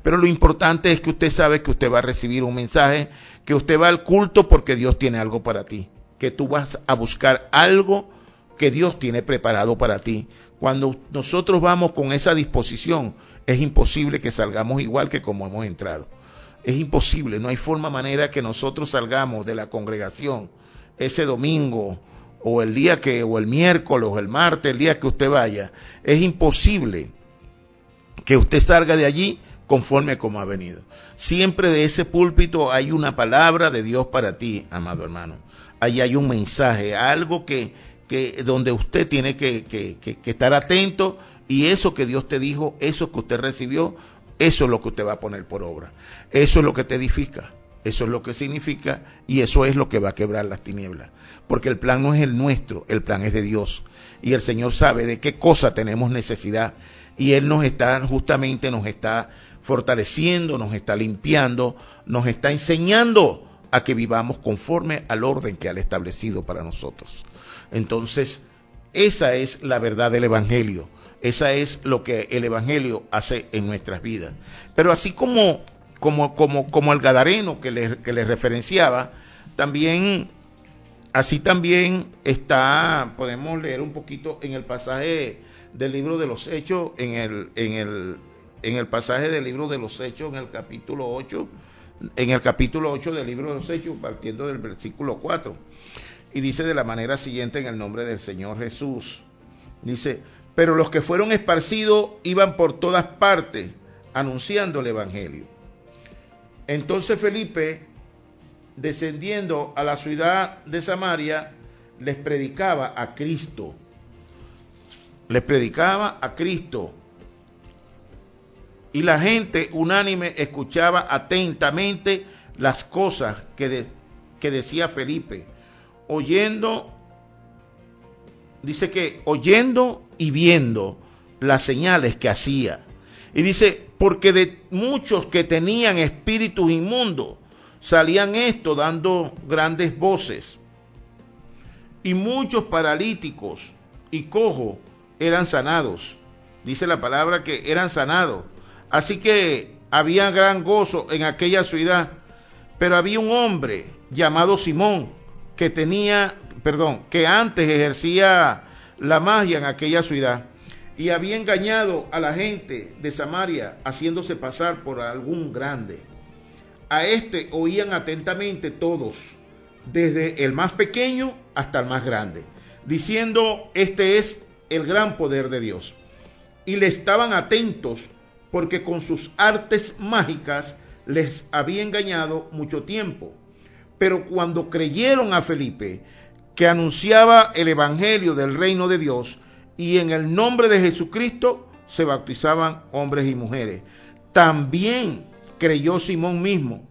Pero lo importante es que usted sabe que usted va a recibir un mensaje, que usted va al culto porque Dios tiene algo para ti, que tú vas a buscar algo que Dios tiene preparado para ti. Cuando nosotros vamos con esa disposición, es imposible que salgamos igual que como hemos entrado. Es imposible, no hay manera que nosotros salgamos de la congregación ese domingo o el miércoles o el martes, el día que usted vaya. Es imposible que usted salga de allí conforme a como ha venido. Siempre de ese púlpito hay una palabra de Dios para ti, amado hermano. Ahí hay un mensaje, algo que donde usted tiene que estar atento, y eso que Dios te dijo, eso que usted recibió, eso es lo que usted va a poner por obra. Eso es lo que te edifica, eso es lo que significa, y eso es lo que va a quebrar las tinieblas. Porque el plan no es el nuestro, el plan es de Dios. Y el Señor sabe de qué cosa tenemos necesidad. Y Él nos está fortaleciendo, nos está limpiando, nos está enseñando a que vivamos conforme al orden que Él ha establecido para nosotros. Entonces, esa es la verdad del Evangelio. Esa es lo que el Evangelio hace en nuestras vidas. Pero así como el gadareno que les referenciaba, así también podemos leer un poquito en el pasaje del libro de los Hechos, en el pasaje del libro de los Hechos, en el capítulo 8 del libro de los Hechos, partiendo del versículo 4. Y dice de la manera siguiente, en el nombre del Señor Jesús. Dice: pero los que fueron esparcidos iban por todas partes anunciando el Evangelio. Entonces Felipe, descendiendo a la ciudad de Samaria, les predicaba a Cristo. Les predicaba a Cristo. Y la gente unánime escuchaba atentamente las cosas que decía Felipe, dice que oyendo y viendo las señales que hacía. Y dice, porque de muchos que tenían espíritus inmundos, salían estos dando grandes voces. Y muchos paralíticos y cojos eran sanados. Dice la palabra que eran sanados. Así que había gran gozo en aquella ciudad. Pero había un hombre llamado Simón, que antes ejercía la magia en aquella ciudad, y había engañado a la gente de Samaria, haciéndose pasar por algún grande. A este oían atentamente todos, desde el más pequeño hasta el más grande, diciendo: este es el gran poder de Dios. Y le estaban atentos, porque con sus artes mágicas les había engañado mucho tiempo. Pero cuando creyeron a Felipe, que anunciaba el evangelio del reino de Dios, y en el nombre de Jesucristo se bautizaban hombres y mujeres, también creyó Simón mismo,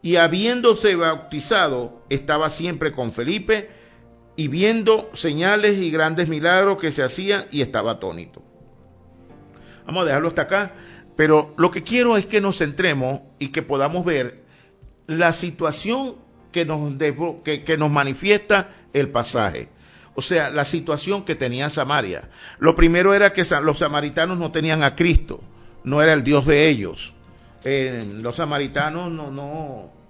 y habiéndose bautizado estaba siempre con Felipe, y viendo señales y grandes milagros que se hacían, y estaba atónito. Vamos a dejarlo hasta acá, pero lo que quiero es que nos centremos y que podamos ver la situación que nos manifiesta el pasaje. O sea, la situación que tenía Samaria. Lo primero era que los samaritanos no tenían a Cristo, no era el Dios de ellos. Los samaritanos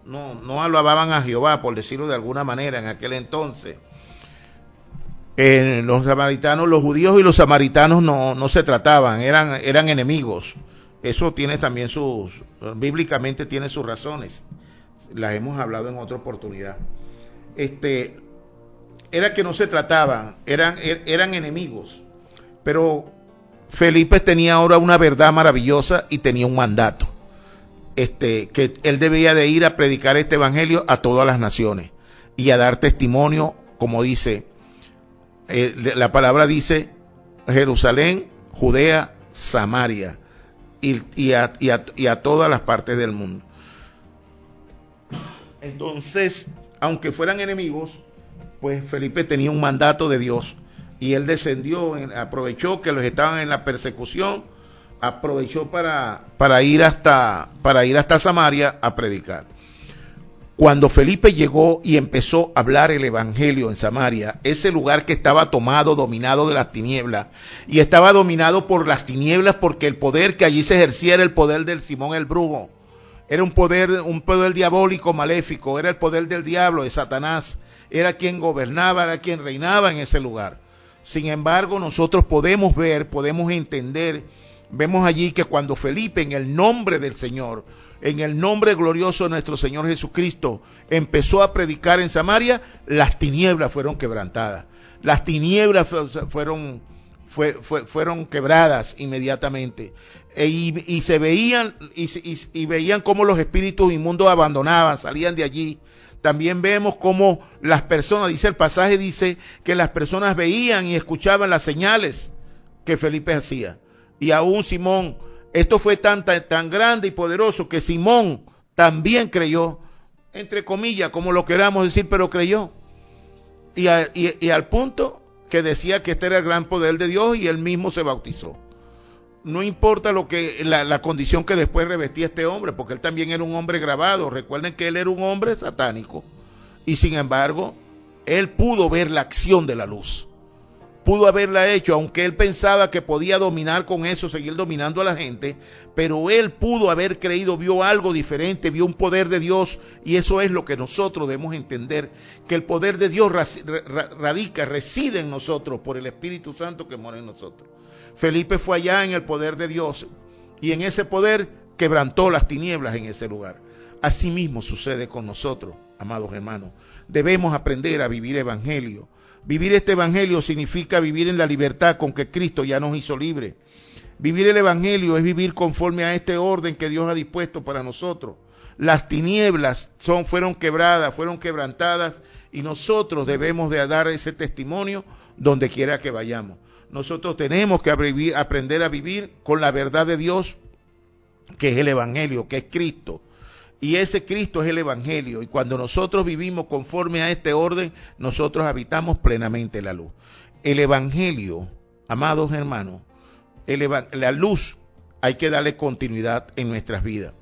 no alababan a Jehová, por decirlo de alguna manera, en aquel entonces. Los samaritanos, los judíos y los samaritanos no se trataban, eran enemigos. Eso tiene también bíblicamente tiene sus razones. Las hemos hablado en otra oportunidad. Era que no se trataban, eran enemigos. Pero Felipe tenía ahora una verdad maravillosa y tenía un mandato. Que él debía de ir a predicar este evangelio a todas las naciones y a dar testimonio, como dice, la palabra dice Jerusalén, Judea, Samaria y a todas las partes del mundo. Entonces, aunque fueran enemigos, pues Felipe tenía un mandato de Dios y él descendió, aprovechó que los estaban en la persecución, aprovechó para ir hasta Samaria a predicar. Cuando Felipe llegó y empezó a hablar el evangelio en Samaria, ese lugar que estaba dominado de las tinieblas, y estaba dominado por las tinieblas porque el poder que allí se ejercía era el poder del Simón el brujo, era un poder diabólico maléfico, era el poder del diablo, de Satanás, era quien gobernaba, era quien reinaba en ese lugar. Sin embargo, nosotros podemos ver, podemos entender, vemos allí que cuando Felipe, en el nombre del Señor, en el nombre glorioso de nuestro Señor Jesucristo, empezó a predicar en Samaria, las tinieblas fueron quebrantadas. Las tinieblas fueron quebradas inmediatamente. Y se veían, y veían cómo los espíritus inmundos abandonaban, salían de allí. También vemos cómo las personas, dice el pasaje, dice que las personas veían y escuchaban las señales que Felipe hacía. Y aún Simón, esto fue tan grande y poderoso que Simón también creyó, entre comillas, como lo queramos decir, pero creyó. Y al punto que decía que este era el gran poder de Dios y él mismo se bautizó. No importa la condición que después revestía este hombre, porque él también era un hombre grabado. Recuerden que él era un hombre satánico. Y sin embargo, él pudo ver la acción de la luz. Pudo haberla hecho, aunque él pensaba que podía dominar con eso, seguir dominando a la gente, pero él pudo haber creído, vio algo diferente, vio un poder de Dios, y eso es lo que nosotros debemos entender, que el poder de Dios reside en nosotros por el Espíritu Santo que mora en nosotros. Felipe fue allá en el poder de Dios, y en ese poder quebrantó las tinieblas en ese lugar. Así mismo sucede con nosotros, amados hermanos. Debemos aprender a vivir evangelio. Vivir este evangelio significa vivir en la libertad con que Cristo ya nos hizo libres. Vivir el evangelio es vivir conforme a este orden que Dios ha dispuesto para nosotros. Las tinieblas fueron quebradas, fueron quebrantadas, y nosotros debemos de dar ese testimonio donde quiera que vayamos. Nosotros tenemos que aprender a vivir con la verdad de Dios, que es el evangelio, que es Cristo. Y ese Cristo es el evangelio, y cuando nosotros vivimos conforme a este orden, nosotros habitamos plenamente la luz. El evangelio, amados hermanos, la luz hay que darle continuidad en nuestras vidas.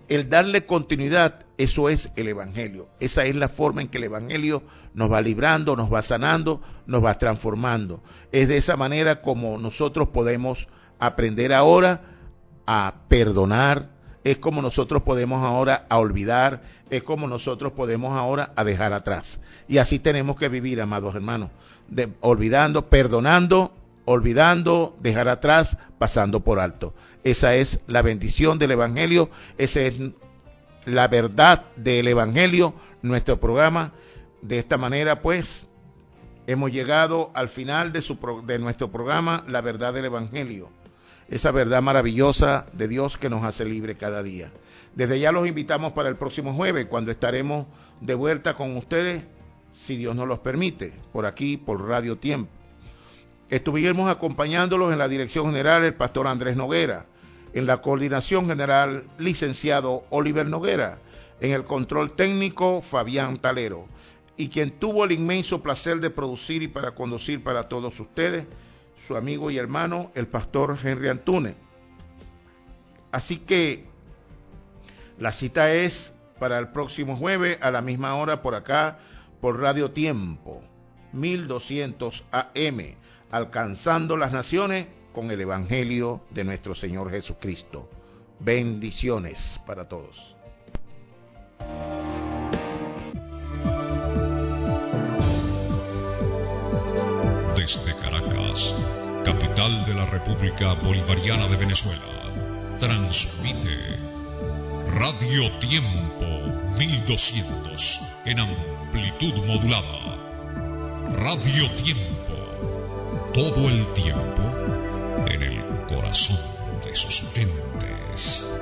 El darle continuidad, eso es el evangelio. Esa es la forma en que el evangelio nos va librando, nos va sanando, nos va transformando. Es de esa manera como nosotros podemos aprender ahora a perdonar. Es como nosotros podemos ahora a olvidar, es como nosotros podemos ahora a dejar atrás. Y así tenemos que vivir, amados hermanos, olvidando, perdonando, olvidando, dejar atrás, pasando por alto. Esa es la bendición del evangelio, esa es la verdad del evangelio, nuestro programa. De esta manera, pues, hemos llegado al final de nuestro programa, La Verdad del Evangelio. Esa verdad maravillosa de Dios que nos hace libre cada día. Desde ya los invitamos para el próximo jueves, cuando estaremos de vuelta con ustedes, si Dios nos los permite, por aquí, por Radio Tiempo. Estuvimos acompañándolos en la dirección general el pastor Andrés Noguera, en la coordinación general licenciado Oliver Noguera, en el control técnico Fabián Talero, y quien tuvo el inmenso placer de producir y para conducir para todos ustedes, su amigo y hermano, el pastor Henry Antunes. Así que la cita es para el próximo jueves a la misma hora por acá, por Radio Tiempo, 1200 AM, alcanzando las naciones con el Evangelio de nuestro Señor Jesucristo. Bendiciones para todos. Desde Caracas, capital de la República Bolivariana de Venezuela, transmite Radio Tiempo 1200 en amplitud modulada. Radio Tiempo, todo el tiempo en el corazón de sus oyentes.